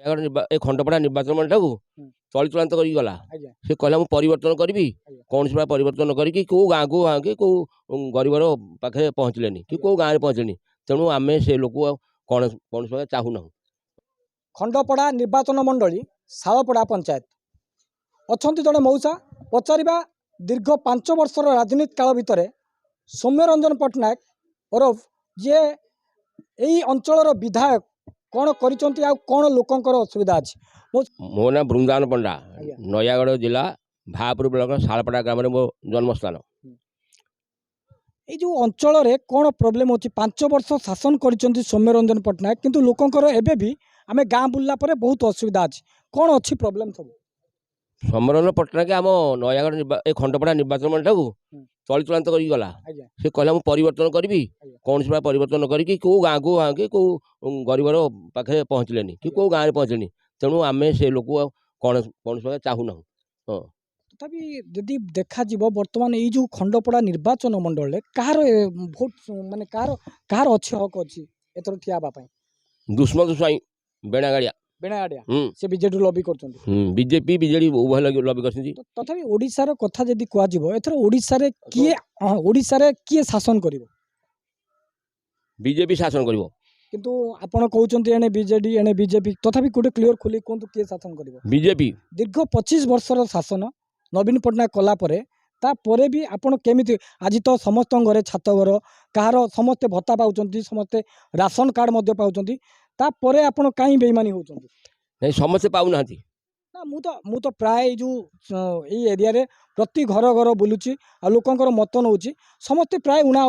ए खंडपड़ा निर्वाचन मंडल को चलित कर गला से कहला मु परिवर्तन करी कौन सी परिवर्तन करी कौ गाँ को गाँ के कौ गरीबर पाखे पहुँचले कि कौ गाँव में पहुँचले तेणु आम से लोक कौन कौन चाहूना। खंडपड़ा निर्वाचन मंडली शालपड़ा पंचायत अच्छा जड़े मौसा पचारा दीर्घ 5 वर्षर राजनीति काल भितर सौम्यरंजन पट्टनायक ओरफ जे यही अंचल विधायक कौन कर लोकंर असुविधा अच्छी। मो ना बृंदावन पंडा नयागढ़ जिला भापुर ब्लॉक शालपड़ा ग्राम मो जन्मस्थान। ये जो अंचल रे कौन प्रोब्लेम होची 5 वर्ष शासन करिसेंती सौम्यरंजन पट्टनायक किंतु लोकंकर एबे भी आमे गाँ बुल्ला परे बहुत असुविधा अच्छी कौन अच्छी प्रोब्लेम सब। सौम्यरंजन पट्टनायक आम नयागढ़ ए खंडपड़ा निर्वाचन मंडल को चलित कर गला से कहला मु परिवर्तन करी कौन सी परिवर्तन करी कौ गाँ को गाँ के कौ गरीबर पाखे पहुँचले कि कौ गाँव में पहुँचले तेणु आम से लोक कौन कौन चाहूना। तथापि यदि देखा बर्तमान ये जो खंडपड़ा निर्वाचन मंडल कहार भोट माने कहार अच्छी हक अच्छी एथर ठिया दुष्मंत स्वाई बेणागाड़िया से बीजेडी लॉबी करछन्ती बीजेपी बीजेडी उभय लॉबी करछन्ती। तथापि ओडिशार कथा जदि कुआ जिवो एथर ओडिशारे किए शासन करिवो बीजेपी शासन करिवो किंतु आपण कहउछन्ती एने बीजेडी एने बीजेपी तथापि कोटे क्लियर खोली कोंतु किए शासन करिवो बीजेपी दीर्घ 25 वर्षर शासन नवीन पट्टनायक कला परे तापरे भी आपण केमिति आज तो समस्त घरे छात घर कहार समस्ते भत्ता पाउछन्ती समस्ते राशन कार्ड मध्य पाउछन्ती तापरे आपण काई बेईमानी होउछन्ती नहीं समस्ते पाउना ना मु तो प्राय जो एरिया रे प्रति घर घर बुलुची आ लोकंकर मत नउची समस्ते प्राय उना